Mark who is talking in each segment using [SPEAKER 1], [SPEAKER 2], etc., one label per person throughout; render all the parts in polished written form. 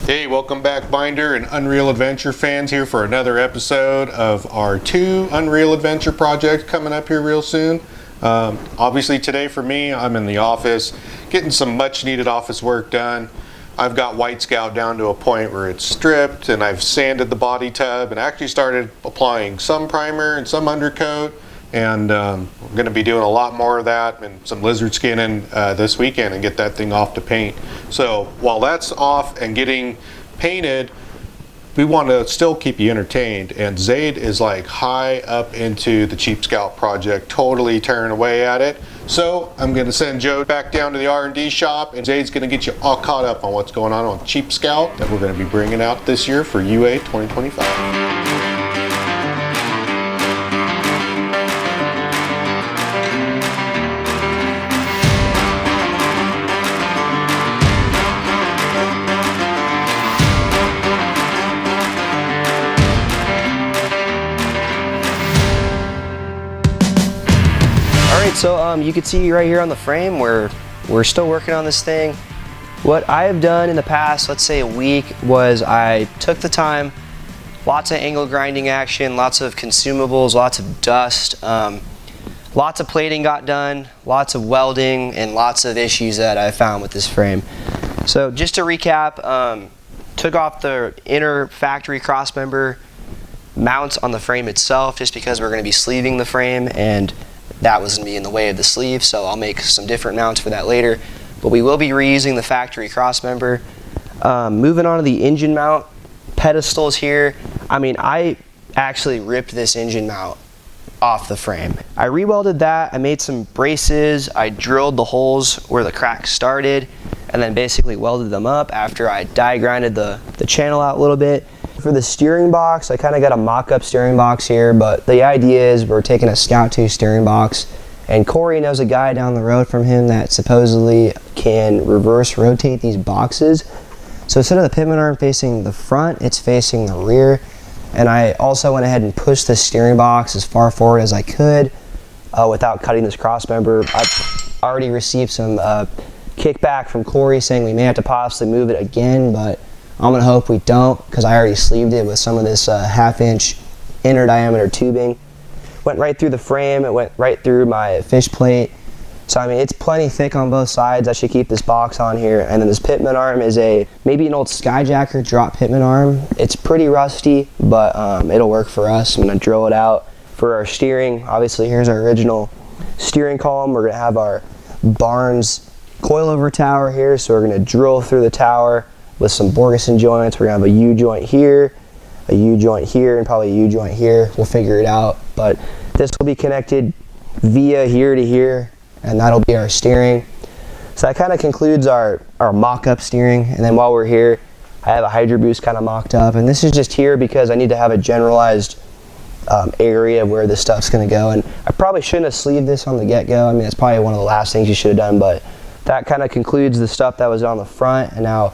[SPEAKER 1] Hey, welcome back, Binder and Unreal Adventure fans, here for another episode of our 2 Unreal Adventure projects coming up here real soon. Obviously today for me, I'm in the office getting some much needed office work done. I've got White Scout down to a point where it's stripped, and I've sanded the body tub and actually started applying some primer and some undercoat, and we're going to be doing a lot more of that and some lizard skinning this weekend and get that thing off to paint. So while that's off and getting painted, we want to still keep you entertained, and Zaed is like high up into the Cheap Scout project, totally tearing away at it. So I'm going to send Joe back down to the R&D shop, and Zaed's going to get you all caught up on what's going on Cheap Scout that we're going to be bringing out this year for UA 2025.
[SPEAKER 2] So you can see right here on the frame we're still working on this thing. What I have done in the past, let's say a week, was I took the time, lots of angle grinding action, lots of consumables, lots of dust, lots of plating got done, lots of welding, and lots of issues that I found with this frame. So just to recap, took off the inner factory crossmember mounts on the frame itself just because we're going to be sleeving the frame, and that was going to be in the way of the sleeve, so I'll make some different mounts for that later. But we will be reusing the factory crossmember. Moving on to the engine mount pedestals here. I mean, I actually ripped this engine mount off the frame. I re-welded that, I made some braces, I drilled the holes where the cracks started, and then basically welded them up after I die grinded the channel out a little bit. For the steering box, I kind of got a mock-up steering box here, but the idea is we're taking a Scout 2 steering box, and Corey knows a guy down the road from him that supposedly can reverse rotate these boxes. So instead of the pitman arm facing the front, it's facing the rear. And I also went ahead and pushed the steering box as far forward as I could without cutting this cross member. I've already received some kickback from Corey saying we may have to possibly move it again, but I'm gonna hope we don't, because I already sleeved it with some of this 1/2 inch inner diameter tubing. Went right through the frame, it went right through my fish plate. So I mean, it's plenty thick on both sides. I should keep this box on here. And then this pitman arm is maybe an old Skyjacker drop pitman arm. It's pretty rusty, but it'll work for us. I'm gonna drill it out. For our steering, obviously here's our original steering column. We're gonna have our Barnes coilover tower here, so we're gonna drill through the tower with some Borgeson joints. We're gonna have a U-joint here, a U-joint here, and probably a U-joint here. We'll figure it out, but this will be connected via here to here, and that'll be our steering. So that kind of concludes our mock-up steering. And then while we're here, I have a Hydro Boost kind of mocked up, and this is just here because I need to have a generalized area where this stuff's gonna go. And I probably shouldn't have sleeved this on the get-go. I mean, it's probably one of the last things you should have done, but that kind of concludes the stuff that was on the front. And now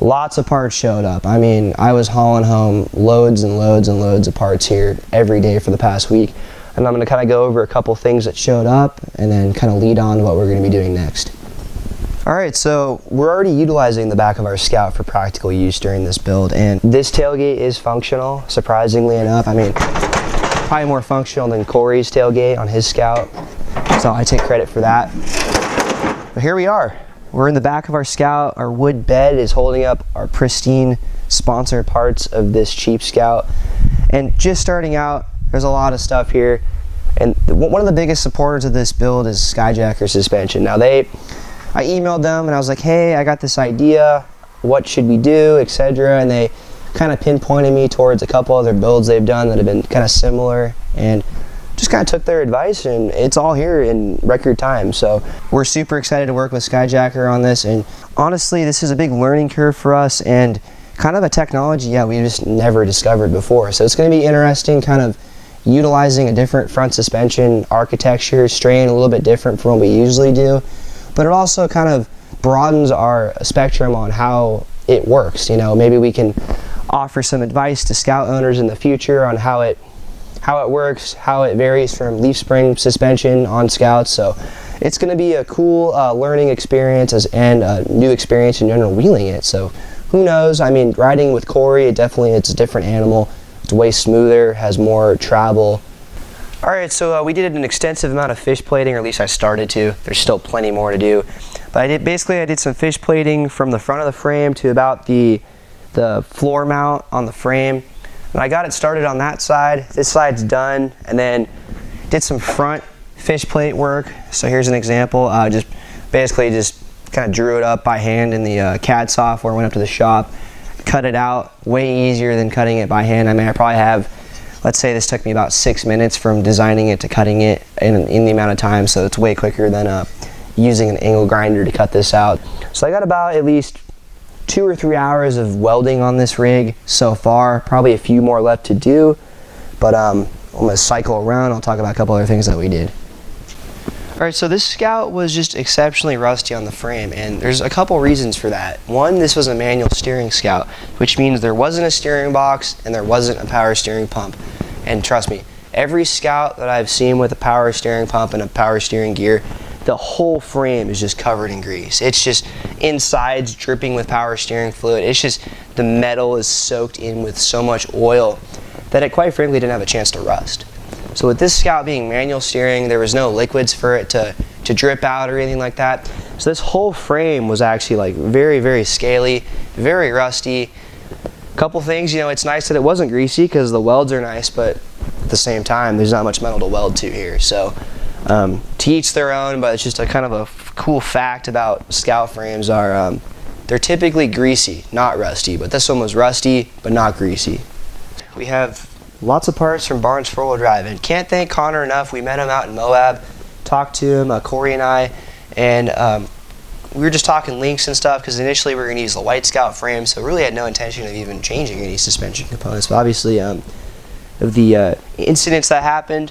[SPEAKER 2] lots of parts showed up. I mean, I was hauling home loads and loads and loads of parts here every day for the past week. And I'm going to kind of go over a couple things that showed up and then kind of lead on to what we're going to be doing next. Alright, so we're already utilizing the back of our Scout for practical use during this build, and this tailgate is functional, surprisingly enough. I mean, probably more functional than Corey's tailgate on his Scout, so I take credit for that. But here we are. We're in the back of our Scout. Our wood bed is holding up our pristine sponsored parts of this Cheap Scout. And just starting out, there's a lot of stuff here. And one of the biggest supporters of this build is Skyjacker Suspension. Now I emailed them and I was like, hey, I got this idea. What should we do, etc. And they kind of pinpointed me towards a couple other builds they've done that have been kind of similar. And just kind of took their advice, and it's all here in record time. So we're super excited to work with Skyjacker on this, and honestly this is a big learning curve for us and kind of a technology we just never discovered before. So it's going to be interesting kind of utilizing a different front suspension architecture, straying a little bit different from what we usually do, but it also kind of broadens our spectrum on how it works. You know, maybe we can offer some advice to Scout owners in the future on how it works, how it varies from leaf spring suspension on Scouts. So it's going to be a cool learning experience and a new experience in general wheeling it. So who knows? I mean, riding with Corey, it's a different animal. It's way smoother, has more travel. All right, so we did an extensive amount of fish plating, or at least I started to. There's still plenty more to do. But I did some fish plating from the front of the frame to about the floor mount on the frame. And I got it started on that side. This side's done, and then did some front fish plate work. So here's an example. Just kind of drew it up by hand in the CAD software, went up to the shop, cut it out. Way easier than cutting it by hand. I mean, I probably have, let's say this took me about 6 minutes from designing it to cutting it in the amount of time, so it's way quicker than using an angle grinder to cut this out. So I got about at least 2 or 3 hours of welding on this rig so far, probably a few more left to do, but I'm going to cycle around. I'll talk about a couple other things that we did. Alright, so this Scout was just exceptionally rusty on the frame, and there's a couple reasons for that. One, this was a manual steering Scout, which means there wasn't a steering box and there wasn't a power steering pump. And trust me, every Scout that I've seen with a power steering pump and a power steering gear, the whole frame is just covered in grease. It's just insides dripping with power steering fluid. It's just the metal is soaked in with so much oil that it quite frankly didn't have a chance to rust. So with this Scout being manual steering, there was no liquids for it to drip out or anything like that. So this whole frame was actually like very, very scaly, very rusty. Couple things, you know, it's nice that it wasn't greasy because the welds are nice, but at the same time, there's not much metal to weld to here. So to each their own, but it's just a kind of a cool fact about Scout frames are they're typically greasy, not rusty, but this one was rusty, but not greasy. We have lots of parts from Barnes 4-wheel drive, and can't thank Connor enough. We met him out in Moab, talked to him, Corey and I, and we were just talking links and stuff because initially we were going to use the white Scout frame, so really had no intention of even changing any suspension components. But obviously, of the incidents that happened,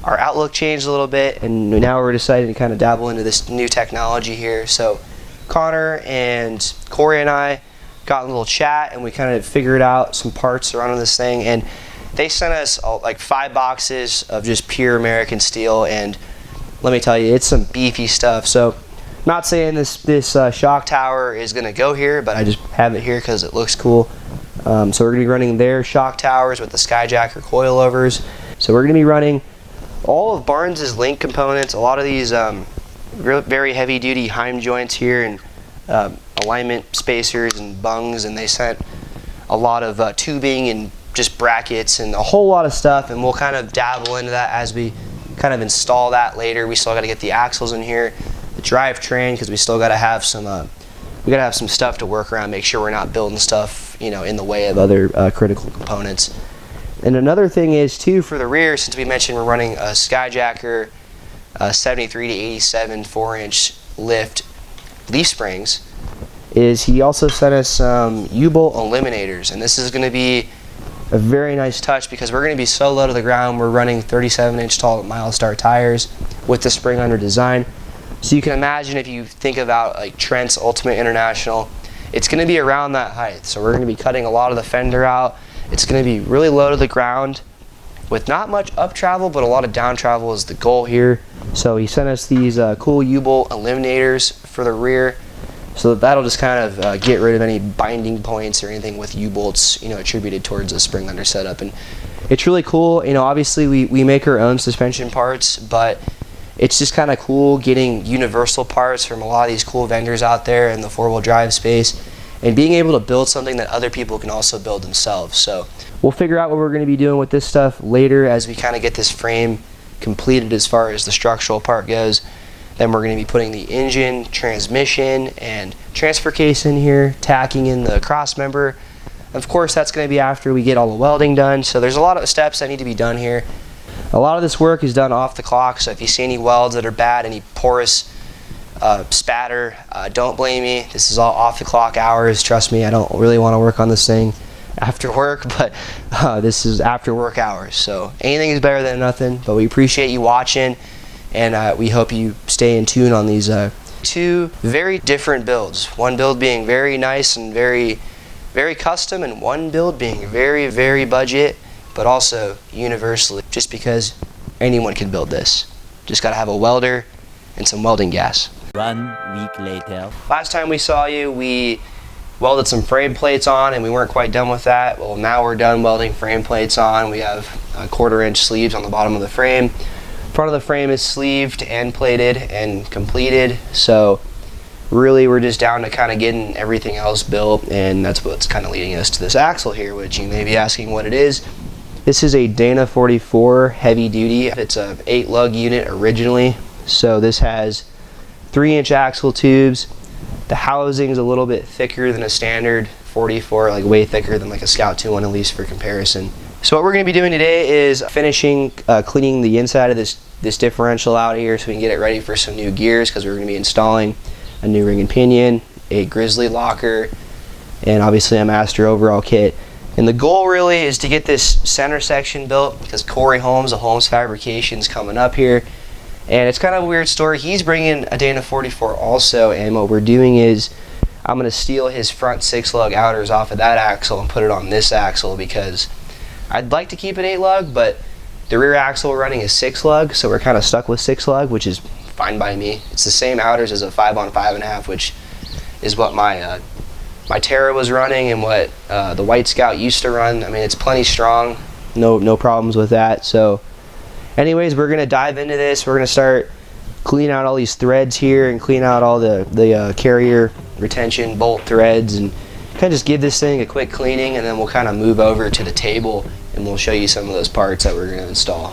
[SPEAKER 2] our outlook changed a little bit, and now we're deciding to kind of dabble into this new technology here. So Connor and Corey and I got a little chat, and we kind of figured out some parts to run on this thing, and they sent us like 5 boxes of just pure American steel, and let me tell you, it's some beefy stuff. So I'm not saying this shock tower is going to go here, but I just have it here because it looks cool. So we're going to be running their shock towers with the Skyjacker coilovers. So we're going to be running all of Barnes' link components, a lot of these very heavy duty Heim joints here, and alignment spacers and bungs, and they sent a lot of tubing and just brackets and a whole lot of stuff, and we'll kind of dabble into that as we kind of install that later. We still got to get the axles in here, the drivetrain, because we still got to have some stuff to work around, make sure we're not building stuff, you know, in the way of other critical components. And another thing is too, for the rear, since we mentioned we're running a Skyjacker 73 to 87 4-inch lift leaf springs, is he also sent us some U-bolt eliminators, and this is going to be a very nice touch because we're going to be so low to the ground. We're running 37-inch tall Milestar tires with the spring under design. So you can imagine, if you think about like Trent's Ultimate International, it's going to be around that height. So we're going to be cutting a lot of the fender out. It's going to be really low to the ground with not much up travel, but a lot of down travel is the goal here. So he sent us these cool U-bolt eliminators for the rear. So that'll just kind of get rid of any binding points or anything with U-bolts, you know, attributed towards a spring under setup. And it's really cool. You know, obviously we make our own suspension parts, but it's just kind of cool getting universal parts from a lot of these cool vendors out there in the 4-wheel drive space, and being able to build something that other people can also build themselves. So we'll figure out what we're going to be doing with this stuff later as we kind of get this frame completed as far as the structural part goes. Then we're going to be putting the engine, transmission, and transfer case in here, tacking in the cross member. Of course, that's going to be after we get all the welding done. So there's a lot of steps that need to be done here. A lot of this work is done off the clock, so if you see any welds that are bad, any porous spatter, don't blame me. This is all off the clock hours. Trust me, I don't really want to work on this thing after work, but this is after work hours. So anything is better than nothing, but we appreciate you watching. And we hope you stay in tune on these 2 very different builds. One build being very nice and very, very custom, and one build being very, very budget, but also universally, just because anyone can build this. Just got to have a welder and some welding gas.
[SPEAKER 3] 1 week later.
[SPEAKER 2] Last time we saw you, we welded some frame plates on, and we weren't quite done with that. Well, now we're done welding frame plates on. We have 1/4-inch sleeves on the bottom of the frame. Front of the frame is sleeved and plated and completed, so really we're just down to kind of getting everything else built, and that's what's kind of leading us to this axle here, which you may be asking what it is. This is a Dana 44 heavy duty. It's a 8-lug unit originally, so this has 3-inch axle tubes. The housing's a little bit thicker than a standard 44, like way thicker than like a Scout 2-1 at least for comparison. So what we're going to be doing today is finishing cleaning the inside of this differential out here so we can get it ready for some new gears, because we're going to be installing a new ring and pinion, a grizzly locker, and obviously a master overall kit. And the goal really is to get this center section built, because Corey Holmes of Holmes Fabrication's coming up here. And it's kind of a weird story. He's bringing a Dana 44 also, and what we're doing is I'm going to steal his front 6-lug outers off of that axle and put it on this axle, because I'd like to keep an 8-lug, but the rear axle we're running is 6-lug, so we're kind of stuck with 6-lug, which is fine by me. It's the same outers as a 5-on-5.5, which is what my Terra was running and what the White Scout used to run. I mean, it's plenty strong, no problems with that. So anyways, we're gonna dive into this. We're gonna start cleaning out all these threads here and clean out all the carrier retention bolt threads, and kind of just give this thing a quick cleaning, and then we'll kind of move over to the table and we'll show you some of those parts that we're going to install.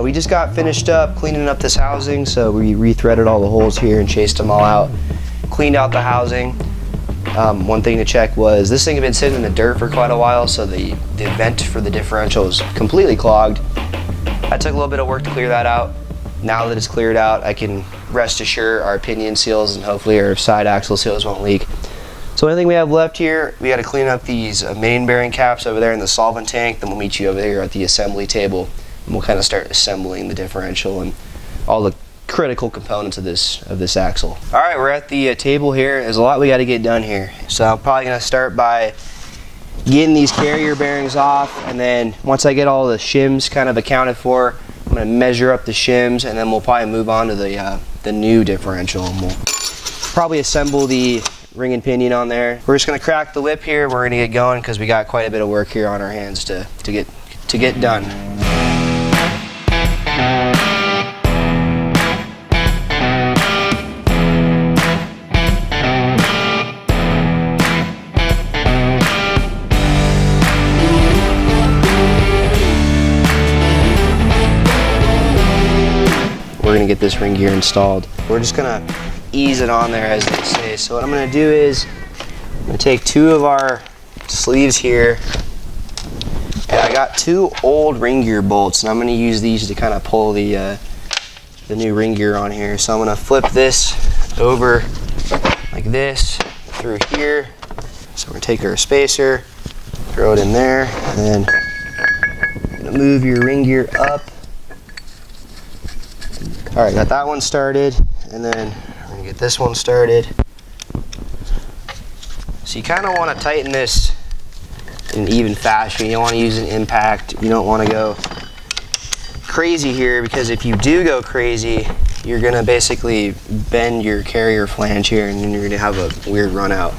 [SPEAKER 2] We just got finished up cleaning up this housing, so we rethreaded all the holes here and chased them all out, cleaned out the housing. One thing to check was this thing had been sitting in the dirt for quite a while, so the vent for the differential was completely clogged. I took a little bit of work to clear that out. Now that it's cleared out, I can rest assured our pinion seals and hopefully our side axle seals won't leak. So anything we have left here, we got to clean up these main bearing caps over there in the solvent tank. Then we'll meet you over here at the assembly table. And we'll kind of start assembling the differential and all the critical components of this axle. All right, we're at the table here. There's a lot we got to get done here. So I'm probably going to start by getting these carrier bearings off, and then once I get all the shims kind of accounted for, I'm going to measure up the shims, and then we'll probably move on to the new differential, and we'll probably assemble the ring and pinion on there. We're just going to crack the whip here. We're going to get going because we got quite a bit of work here on our hands to get done. We're gonna get this ring gear installed. We're just gonna ease it on there, as they say. So what I'm gonna do is I'm gonna take 2 of our sleeves here, and I got 2 old ring gear bolts, and I'm gonna use these to kind of pull the new ring gear on here. So I'm gonna flip this over like this through here. So we're gonna take our spacer, throw it in there, and then I'm gonna move your ring gear up. All right, got that one started, and then we're gonna get this one started. So you kind of want to tighten this in an even fashion. You don't want to use an impact. You don't want to go crazy here, because if you do go crazy, you're gonna basically bend your carrier flange here, and then you're gonna have a weird run out.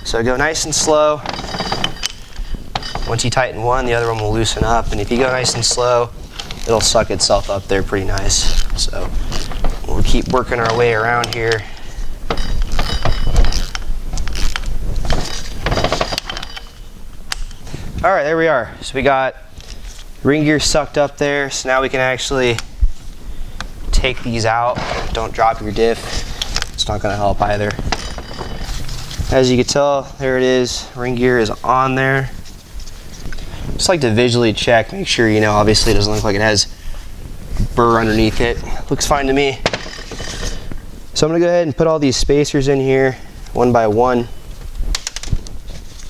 [SPEAKER 2] So go nice and slow. Once you tighten one, the other one will loosen up, and if you go nice and slow, it'll suck itself up there pretty nice. So we'll keep working our way around here. All right, there we are. So we got ring gear sucked up there. So now we can actually take these out. Don't drop your diff. It's not gonna help either. As you can tell, there it is. Ring gear is on there. Just like to visually check, make sure, you know, obviously it doesn't look like it has burr underneath it. Looks fine to me. So I'm gonna go ahead and put all these spacers in here one by one, and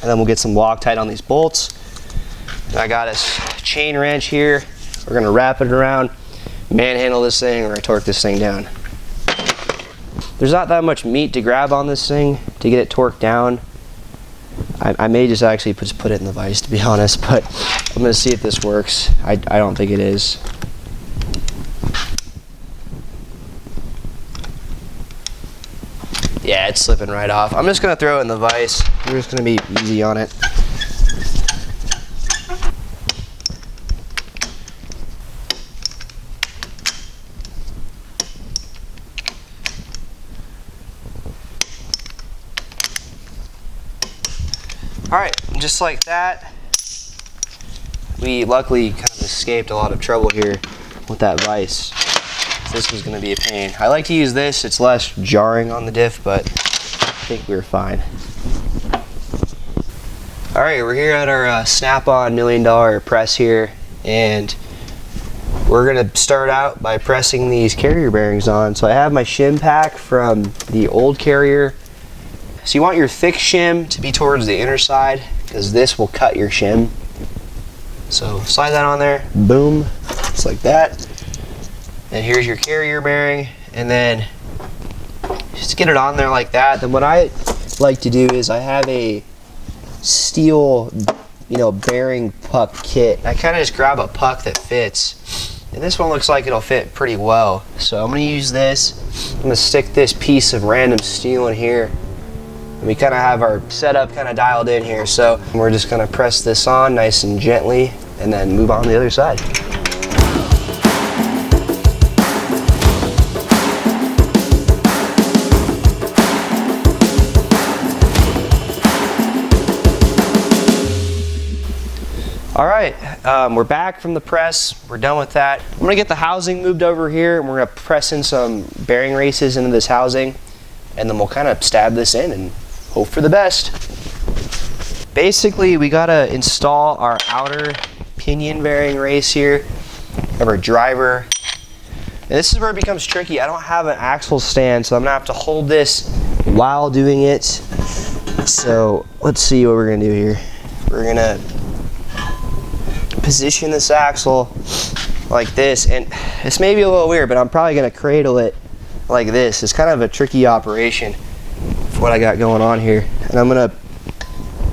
[SPEAKER 2] then we'll get some Loctite on these bolts. And I got a chain wrench here. We're gonna wrap it around manhandle this thing or I torque this thing down. There's not that much meat to grab on this thing to get it torqued down. I may just actually just put it in the vise, to be honest, but I'm gonna see if this works. I don't think it is. Yeah, it's slipping right off. I'm just gonna throw it in the vise. We're just gonna be easy on it. Alright, just like that. We luckily kind of escaped a lot of trouble here with that vise. This was going to be a pain. I like to use this, it's less jarring on the diff, but I think we were fine. Alright, we're here at our Snap-on $1 million press here, and we're going to start out by pressing these carrier bearings on. So I have my shim pack from the old carrier. So you want your thick shim to be towards the inner side, because this will cut your shim. So slide that on there, boom, just like that. And here's your carrier bearing, and then just get it on there like that. Then what I like to do is I have a steel, bearing puck kit. I kind of just grab a puck that fits, and this one looks like it'll fit pretty well. So I'm going to use this. I'm going to stick this piece of random steel in here. And we kind of have our setup kind of dialed in here, so we're just going to press this on nice and gently and then move on to the other side. Alright, we're back from the press. We're done with that. I'm going to get the housing moved over here, and we're going to press in some bearing races into this housing, and then we'll kind of stab this in and hope for the best. Basically, we gotta install our outer pinion bearing race here of our driver. And this is where it becomes tricky. I don't have an axle stand, so I'm gonna have to hold this while doing it. So let's see what we're gonna do here. We're gonna position this axle like this, and this may be a little weird, but I'm probably gonna cradle it like this. It's kind of a tricky operation for what I got going on here. And I'm gonna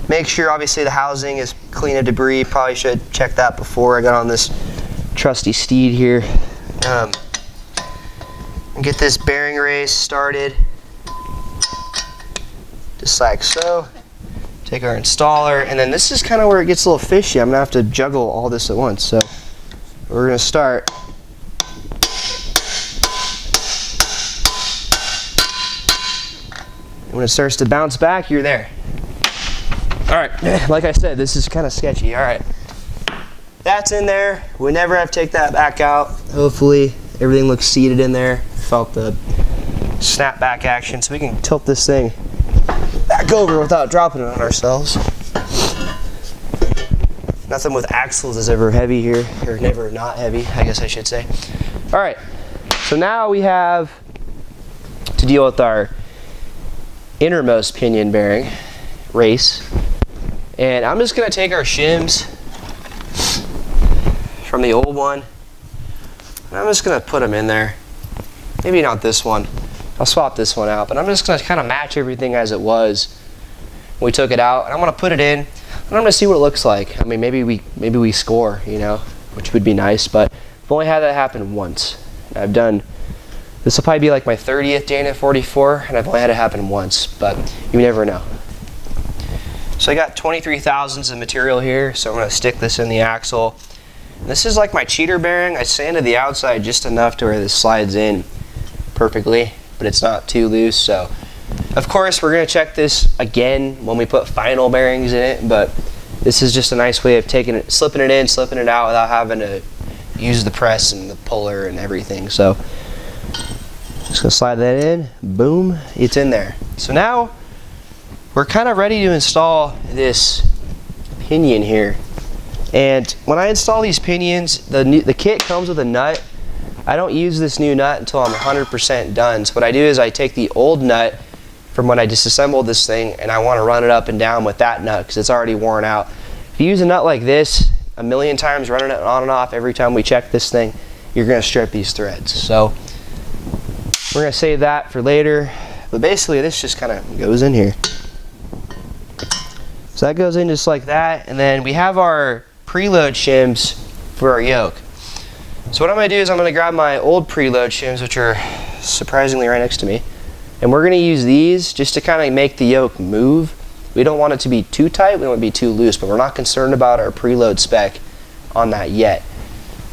[SPEAKER 2] make sure obviously the housing is clean of debris. Probably should check that before I got on this trusty steed here. And get this bearing race started just like so. Take our installer, and then this is kind of where it gets a little fishy. I'm gonna have to juggle all this at once. So we're gonna start. When it starts to bounce back, you're there. All right, like I said, this is kind of sketchy. All right, that's in there. We never have to take that back out. Hopefully everything looks seated in there. Felt the snap back action, so we can tilt this thing back over without dropping it on ourselves. Nothing with axles is ever heavy here, or never not heavy, I guess I should say. All right, so now we have to deal with our innermost pinion bearing race, and I'm just going to take our shims from the old one, and I'm just going to put them in there. Maybe not this one, I'll swap this one out, but I'm just going to kind of match everything as it was when we took it out, and I'm going to put it in, and I'm going to see what it looks like. I mean, maybe we score, which would be nice, but I've only had that happen once. I've done, this will probably be like my 30th Dana 44, and I've only had it happen once, but you never know. So I got 23 thousandths of material here, so I'm going to stick this in the axle. And this is like my cheater bearing. I sanded the outside just enough to where this slides in perfectly, but it's not too loose. So of course we're going to check this again when we put final bearings in it, but this is just a nice way of taking it, slipping it in, slipping it out without having to use the press and the puller and everything. So just gonna slide that in, boom, it's in there. So now we're kind of ready to install this pinion here. And when I install these pinions, the kit comes with a nut. I don't use this new nut until I'm 100% done. So what I do is I take the old nut from when I disassembled this thing, and I want to run it up and down with that nut because it's already worn out. If you use a nut like this a million times, running it on and off every time we check this thing, you're gonna strip these threads. So we're gonna save that for later. But basically this just kind of goes in here. So that goes in just like that. And then we have our preload shims for our yoke. So what I'm gonna do is I'm gonna grab my old preload shims, which are surprisingly right next to me. And we're gonna use these just to kind of make the yoke move. We don't want it to be too tight, we don't want it to be too loose, but we're not concerned about our preload spec on that yet.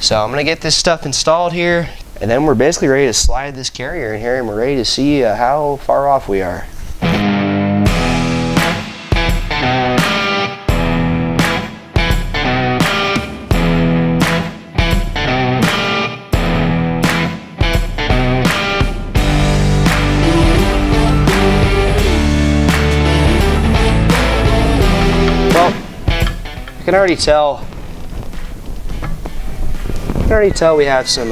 [SPEAKER 2] So I'm gonna get this stuff installed here, and then we're basically ready to slide this carrier in here, and we're ready to see how far off we are. I can already tell we have some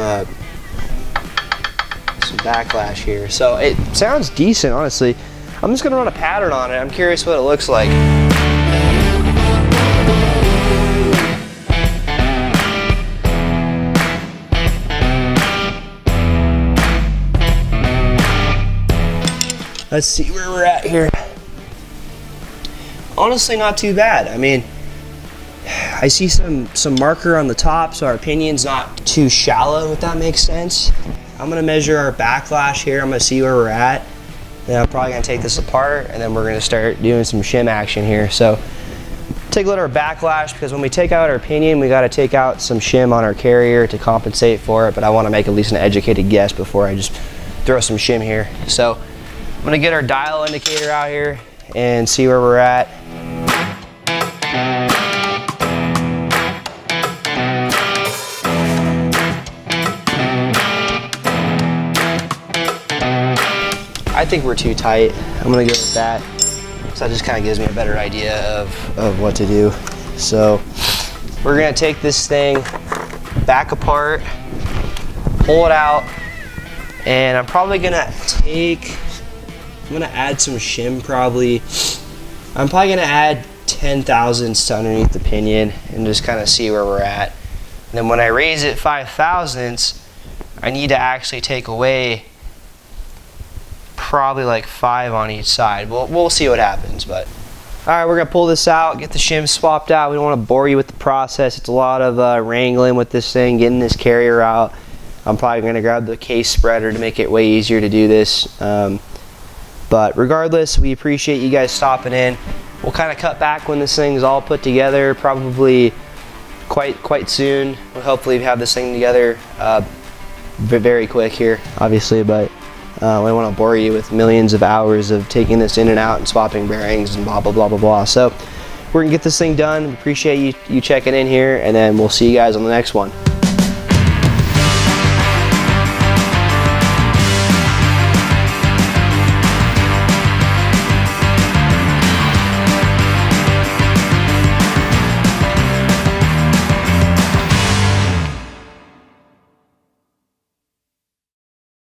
[SPEAKER 2] backlash here. So it sounds decent, honestly. I'm just gonna run a pattern on it. I'm curious what it looks like. Let's see where we're at here. Honestly, not too bad. I mean, I see some marker on the top, so our pinion's not too shallow, if that makes sense. I'm gonna measure our backlash here. I'm gonna see where we're at. Then I'm probably gonna take this apart, and then we're gonna start doing some shim action here. So take a look at our backlash, because when we take out our pinion, we gotta take out some shim on our carrier to compensate for it, but I wanna make at least an educated guess before I just throw some shim here. So I'm gonna get our dial indicator out here and see where we're at. I think we're too tight. I'm gonna go with that. So that just kind of gives me a better idea of what to do. So we're gonna take this thing back apart, pull it out, and I'm probably gonna I'm gonna add some shim probably. I'm probably gonna add 10 thousandths to underneath the pinion and just kind of see where we're at. And then when I raise it 5 thousandths, I need to actually take away probably like 5 on each side. We'll see what happens. But all right, we're gonna pull this out, get the shim swapped out. We don't want to bore you with the process. It's a lot of wrangling with this thing, getting this carrier out. I'm probably gonna grab the case spreader to make it way easier to do this. But regardless, we appreciate you guys stopping in. We'll kind of cut back when this thing's all put together, probably quite soon. We'll hopefully have this thing together very quick here, obviously, but we don't want to bore you with millions of hours of taking this in and out and swapping bearings and blah, blah, blah, blah, blah. So we're gonna get this thing done. We appreciate you checking in here, and then we'll see you guys on the next one.